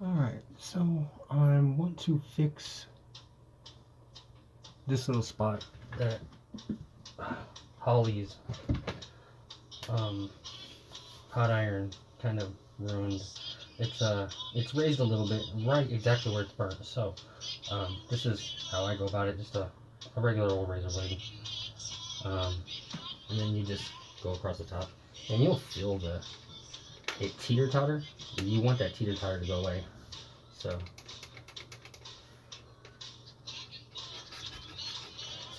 Alright, so I want to fix this little spot that Holly's hot iron kind of ruined. It's raised a little bit, right exactly where it's burnt. So this is how I go about it, just a regular old razor blade. And then you just go across the top, and you'll feel it teeter-totter. You want that teeter-totter to go away. So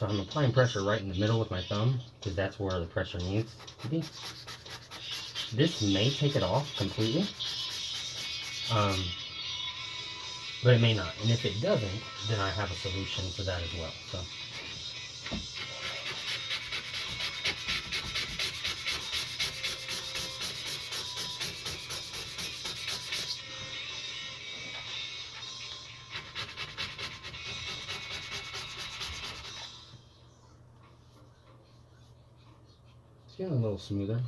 I'm applying pressure right in the middle with my thumb, because that's where the pressure needs to be. This may take it off completely, but it may not. And if it doesn't, then I have a solution for that as well. So it's getting a little smoother,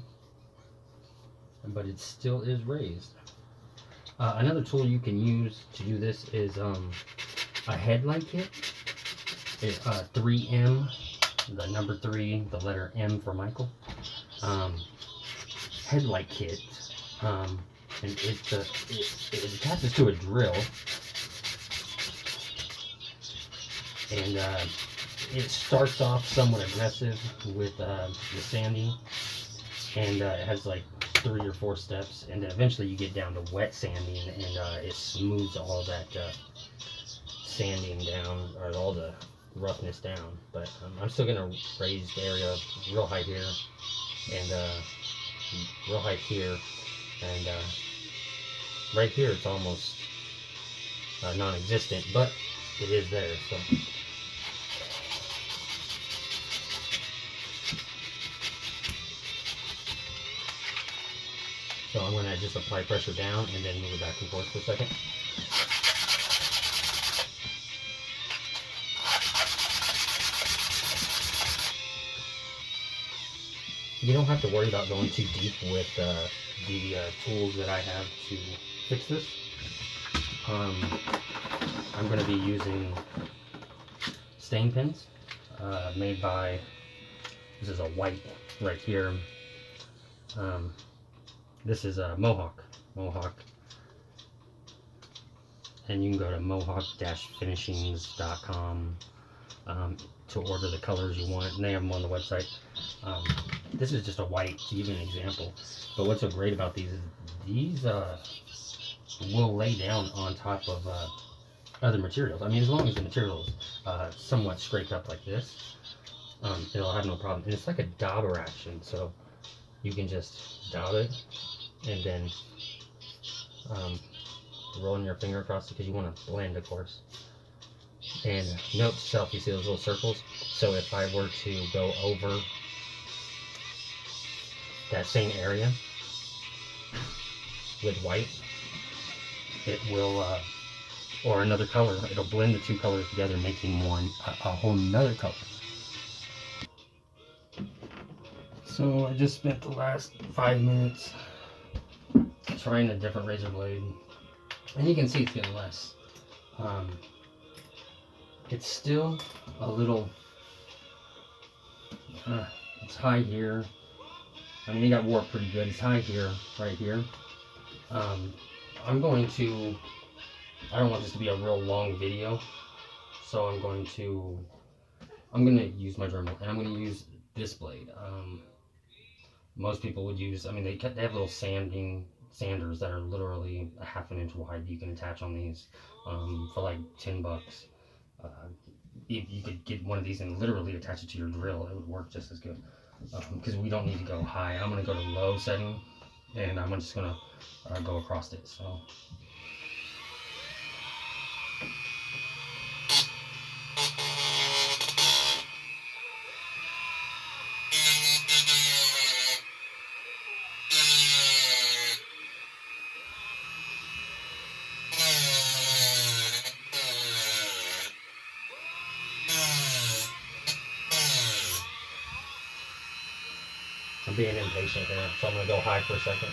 but it still is raised. Another tool you can use to do this is a headlight kit. 3M, the number 3, the letter M for Michael. Headlight kit, and it attaches to a drill, and it starts off somewhat aggressive with the sanding, and it has like 3 or 4 steps, and then eventually you get down to wet sanding, and it smooths all that sanding down, or all the roughness down. But I'm still gonna raise the area real high here, and real high here, and right here it's almost non-existent, but it is there. So I'm going to just apply pressure down and then move it back and forth for a second. You don't have to worry about going too deep with the tools that I have to fix this. I'm going to be using stain pins made by, this is a white right here. This is a Mohawk, and you can go to mohawk-finishings.com to order the colors you want, and they have them on the website. This is just a white to give you an example, but what's so great about these is these will lay down on top of other materials. I mean, as long as the material is somewhat scraped up like this, it'll have no problem. And it's like a dauber action, so you can just dab it and then rolling your finger across it, because you want to blend, of course. And note to self, you see those little circles? So if I were to go over that same area with white, it will, or another color, it'll blend the 2 colors together, making one a whole nother color. So I just spent the last 5 minutes trying a different razor blade, and you can see it's getting less. It's still a little, it's high here. I mean, it got warped pretty good. It's high here, right here. I'm going to, I don't want this to be a real long video, so I'm going to use my Dremel, and I'm going to use this blade. Most people would use, I mean, they have little sanders that are literally a ½ an inch wide. You can attach on these for like $10. You could get one of these and literally attach it to your drill. It would work just as good, because we don't need to go high. I'm going to go to low setting, and I'm just going to go across it. So I'm being impatient there, so I'm going to go high for a second.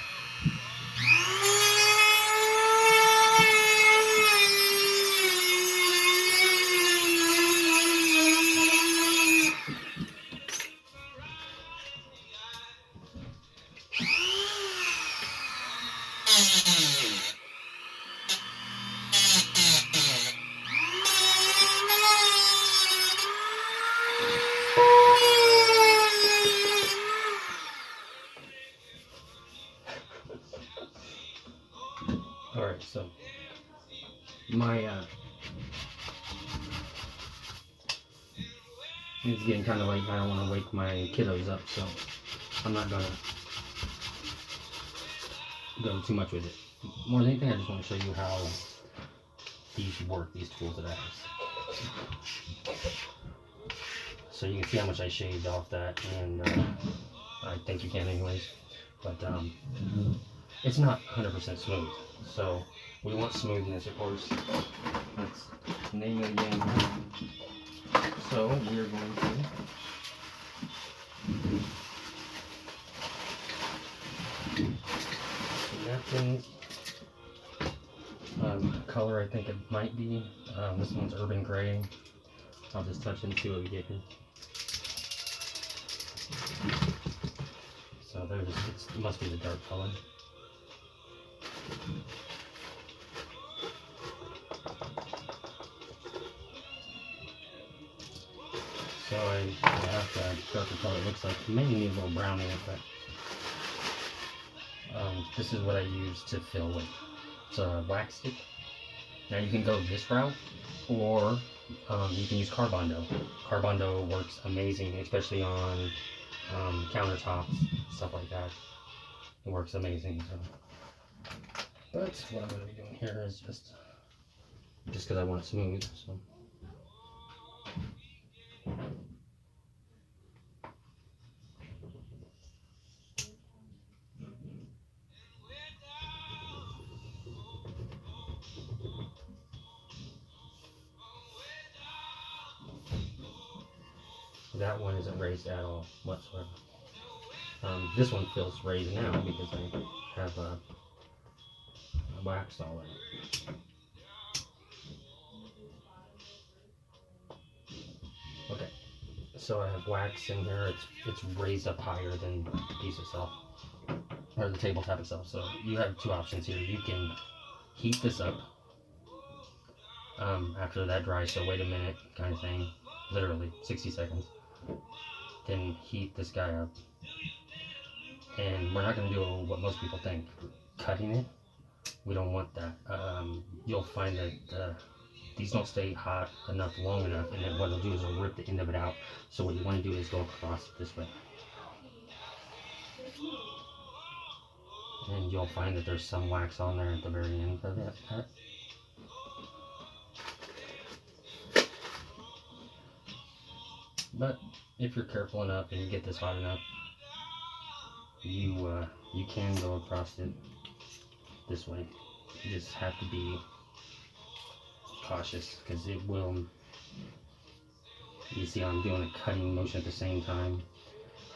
Alright, so my it's getting kind of late. I don't want to wake my kiddos up, so I'm not gonna go too much with it. More than anything, I just want to show you how these work, these tools that I have. So you can see how much I shaved off that, and I think you can anyways, but it's not 100% smooth. So we want smoothness, of course. Let's name it again. So we're going to napkins. Color, I think it might be. This one's Urban Gray. I'll just touch and see what we get here. So there's, it must be the dark color. So I have to darker color. It looks like maybe need a little brown in it, but this is what I use to fill with. It's a wax stick. Now you can go this route, or you can use Bondo. Bondo works amazing, especially on countertops, stuff like that. It works amazing. So. But what I'm going to be doing here is just because I want it smooth. So. That one isn't raised at all whatsoever. This one feels raised now because I have a wax all in it. Okay, so I have wax in here. It's raised up higher than the piece itself, or the tabletop itself. So you have two options here. You can heat this up after that dries. So wait a minute, kind of thing. Literally 60 seconds. Then heat this guy up. And we're not going to do what most people think, cutting it. We don't want that. You'll find that these don't stay hot enough long enough, and then what it'll do is it'll rip the end of it out. So what you want to do is go across it this way. And you'll find that there's some wax on there at the very end of that cut. But if you're careful enough and you get this hot enough, you can go across it this way. You just have to be cautious because it will. You see, I'm doing a cutting motion at the same time.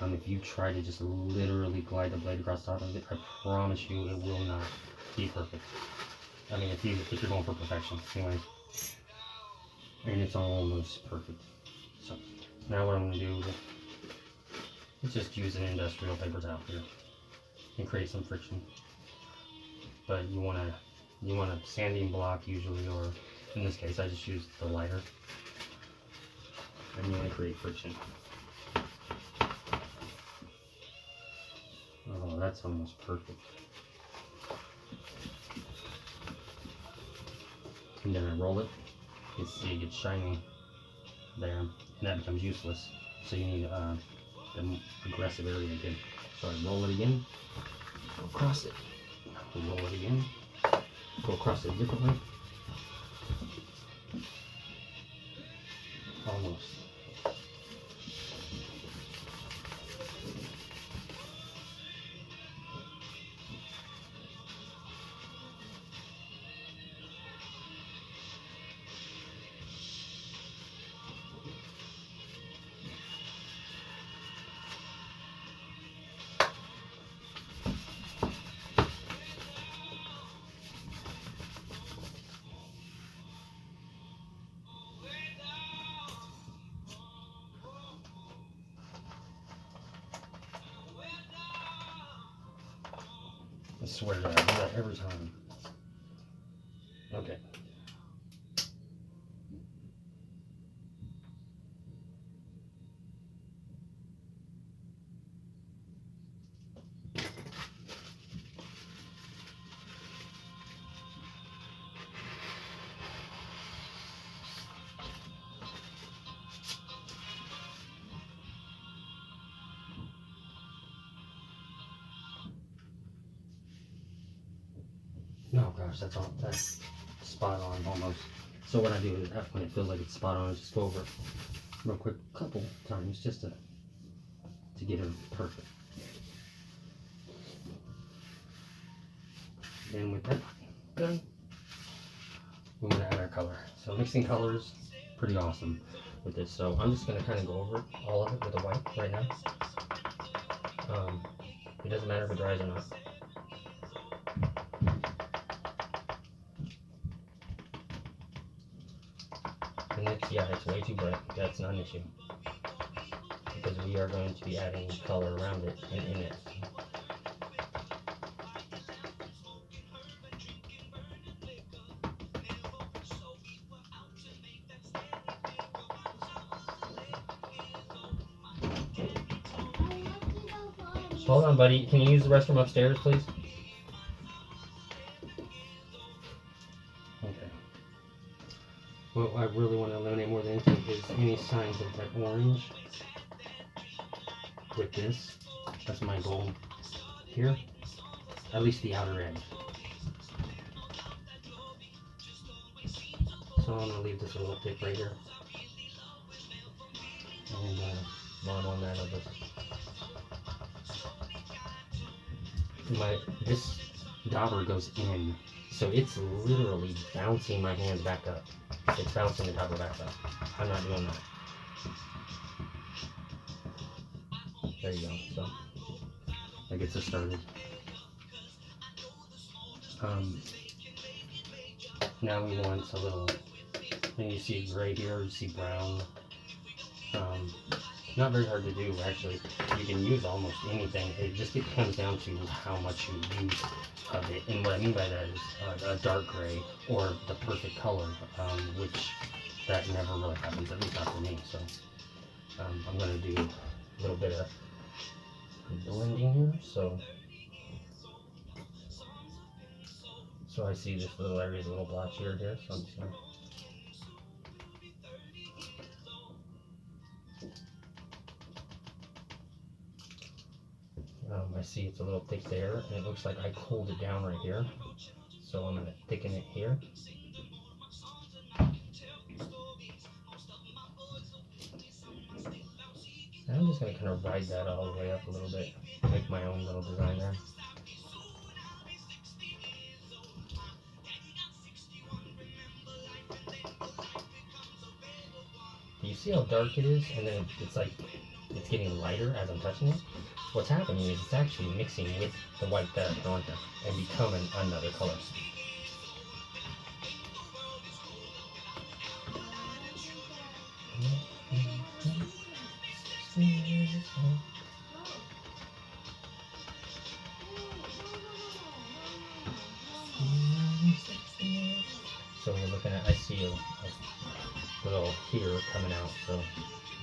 If you try to just literally glide the blade across the top of it, I promise you it will not be perfect. I mean, if you're going for perfection, anyway. And it's almost perfect. So now what I'm going to do is just use an industrial paper towel here and create some friction. But you want a sanding block usually, or in this case I just used the lighter. And you want to create friction. Oh, that's almost perfect. And then I roll it. You see it gets shiny there, and that becomes useless. So you need the aggressive area again. So I roll it again, go across it, roll it again, go across it a different way. Almost. I swear to God, I do that every time. Okay. Oh gosh, that's spot on almost. So what I do is when it feels like it's spot on, I just go over it real quick, couple times, just to get it perfect. And with that done, we're gonna add our color. So mixing colors, pretty awesome with this. So I'm just gonna kind of go over all of it with the white right now. It doesn't matter if it dries or not. And it's way too bright. That's not an issue, because we are going to be adding color around it and in it. Hold on, buddy. Can you use the restroom upstairs, please? Okay. What I really want to eliminate more than anything is any signs of that orange with this. That's my goal here. At least the outer edge. So I'm going to leave this a little thick right here. And while I'm on that, I'll just... This dauber goes in, so it's literally bouncing my hands back up. It's bouncing the dauber back up. I'm not doing that. There you go. So that gets us started. Now we want a little, and you see gray here, you see brown. Not very hard to do, actually. You can use almost anything. It comes down to how much you use of it. And what I mean by that is a dark gray or the perfect color, which that never really happens, at least not for me. So I'm going to do a little bit of blending here. So I see this little area is a little blotchier here, so I'm just going to... I see it's a little thick there, and it looks like I cooled it down right here. So I'm going to thicken it here. And I'm just going to kind of ride that all the way up a little bit, make my own little design there. You see how dark it is, and then it's like it's getting lighter as I'm touching it? What's happening is it's actually mixing with the white that I put on there and becoming another color. So we're looking at, I see a little here coming out, so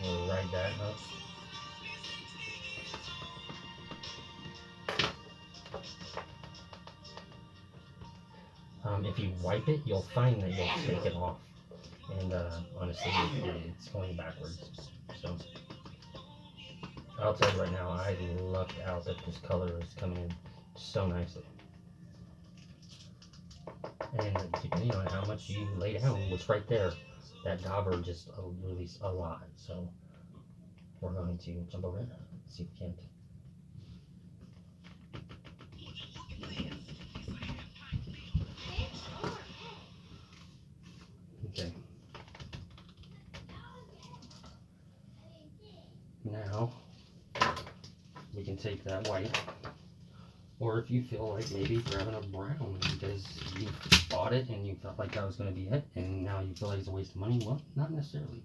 we'll ride that up. If you wipe it, you'll find that you'll take it off. And honestly, it's going backwards. So I'll tell you right now, I lucked out that this color is coming in so nicely. And depending on how much you lay down, what's right there, that dauber just released a lot. So we're going to jump over it, see if we can't. Okay. Now we can take that white, or if you feel like maybe grabbing a brown because you bought it and you felt like that was going to be it, and now you feel like it's a waste of money. Well, not necessarily.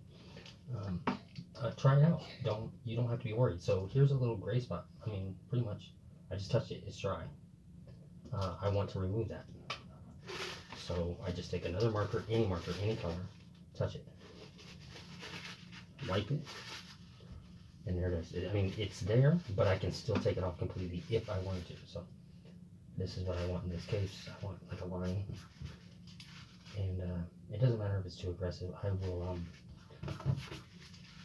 Try it out. You don't have to be worried. So here's a little gray spot. I mean, pretty much, I just touched it. It's dry. I want to remove that. So I just take another marker, any color, touch it, wipe it, and there it is. I mean, it's there, but I can still take it off completely if I wanted to. So this is what I want in this case. I want like a line, and it doesn't matter if it's too aggressive. I will.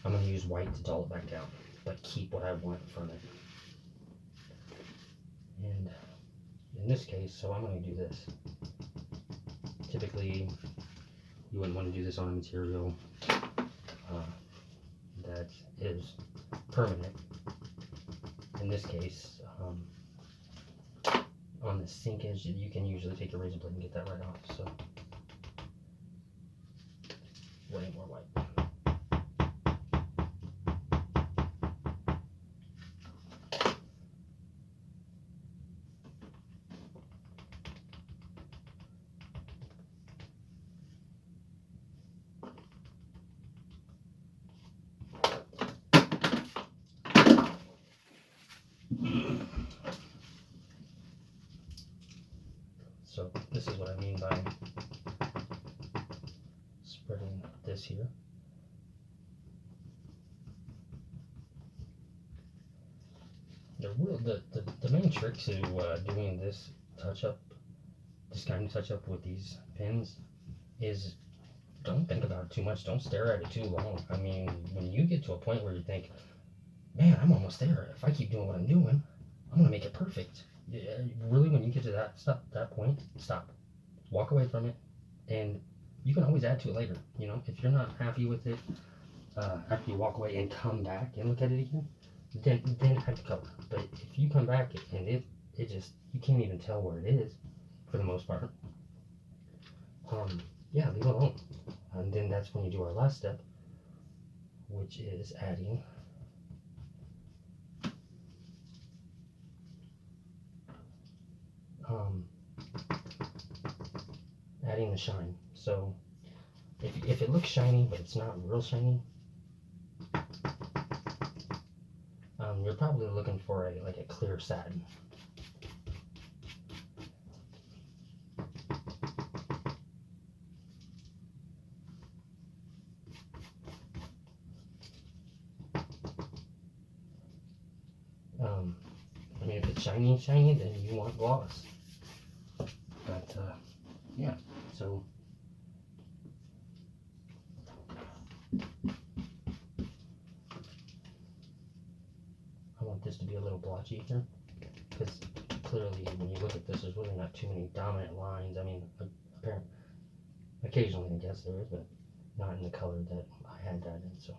I'm going to use white to dull it back down, but keep what I want from it. And in this case, so I'm going to do this. typically you wouldn't want to do this on a material that is permanent. In this case, on the sink edge, you can usually take a razor blade and get that right off. So, way more white. So this is what I mean by spreading this here. The main trick to doing this touch-up, this kind of touch-up with these pins, is don't think about it too much. Don't stare at it too long. I mean, when you get to a point where you think, man, I'm almost there. If I keep doing what I'm doing, I'm going to make it perfect. Yeah, really, when you get to that point, stop. Walk away from it, and you can always add to it later. You know, if you're not happy with it, after you walk away and come back and look at it again, then add the color. But if you come back and it just, you can't even tell where it is, for the most part, yeah, leave it alone. And then that's when you do our last step, which is adding the shine. So if it looks shiny but it's not real shiny, you're probably looking for a clear satin. I mean, if it's shiny, then you want gloss. But yeah, so I want this to be a little blotchy here, because clearly when you look at this, there's really not too many dominant lines. I mean, apparently, occasionally I guess there is, but not in the color that I had that in. So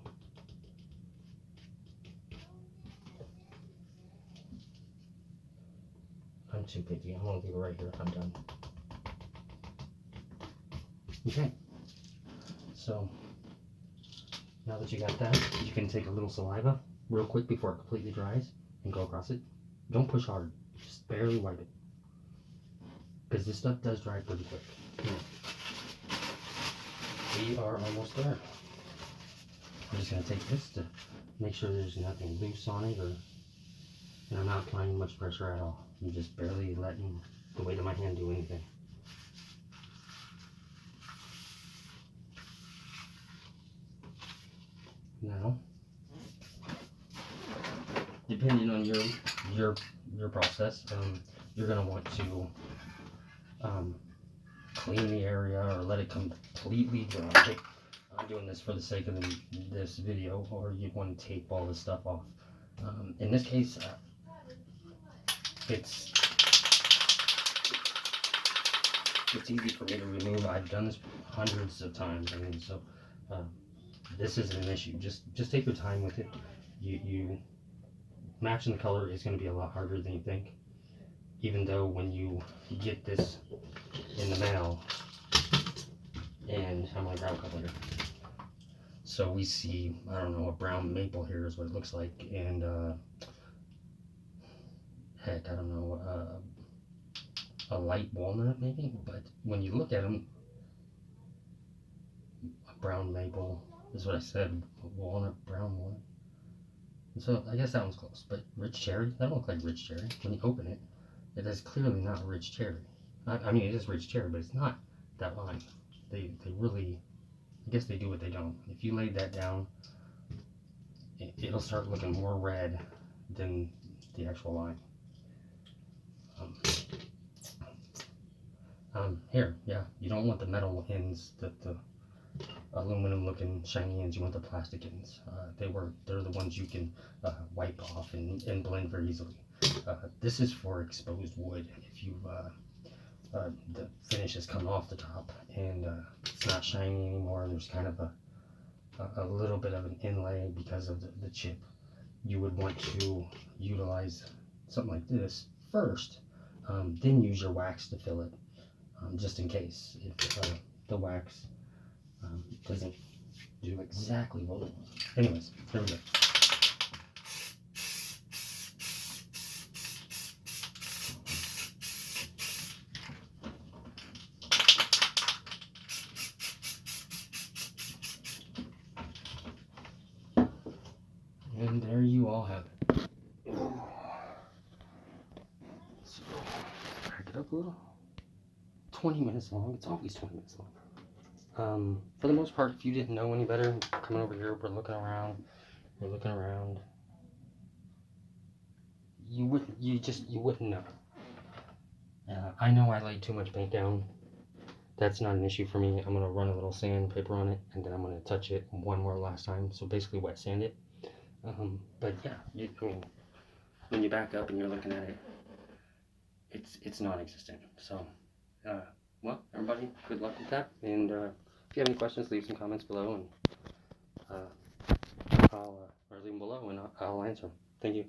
I'm too picky. I'm gonna leave it right here. I'm done. Okay. So now that you got that, you can take a little saliva real quick before it completely dries and go across it. Don't push hard. Just barely wipe it, because this stuff does dry pretty quick. We are almost there. I'm just gonna take this to make sure there's nothing loose on it, and I'm not applying much pressure at all. I'm just barely letting the weight of my hand do anything. Now, depending on your process, you're gonna want to clean the area or let it completely dry. I'm doing this for the sake of this video, or you want to tape all this stuff off. In this case, it's easy for me to remove. I've done this hundreds of times. I mean, so this isn't an issue. Just take your time with it. You matching the color is going to be a lot harder than you think. Even though when you get this in the mail, and I'm gonna grab a couple here. So we see, I don't know, a brown maple here is what it looks like, and heck, I don't know, a light walnut maybe. But when you look at them, a brown maple is what I said. Walnut, brown walnut. So I guess that one's close. But rich cherry, that don't look like rich cherry. When you open it, it is clearly not rich cherry. I mean, it is rich cherry, but it's not that line. They really, I guess they do what they don't. If you laid that down, it'll start looking more red than the actual line. Here, yeah, you don't want the metal ends, the aluminum looking shiny ends. You want the plastic ends. They're the ones you can wipe off and blend very easily. This is for exposed wood. If you've the finish has come off the top, and it's not shiny anymore. There's kind of a little bit of an inlay because of the chip. You would want to utilize something like this first, then use your wax to fill it, just in case if the wax doesn't do exactly what we want. Anyways, here we go. And there you all have it. So, crack it up a little. 20 minutes long. It's always 20 minutes long. For the most part, if you didn't know any better, coming over here, we're looking around, you wouldn't know. I know I laid too much paint down. That's not an issue for me. I'm gonna run a little sandpaper on it, and then I'm gonna touch it one more last time. So basically wet sand it. But yeah, I mean, when you back up and you're looking at it, it's non-existent. So, well, everybody, good luck with that. And if you have any questions, leave some comments below, and or leave them below, and I'll answer them. Thank you.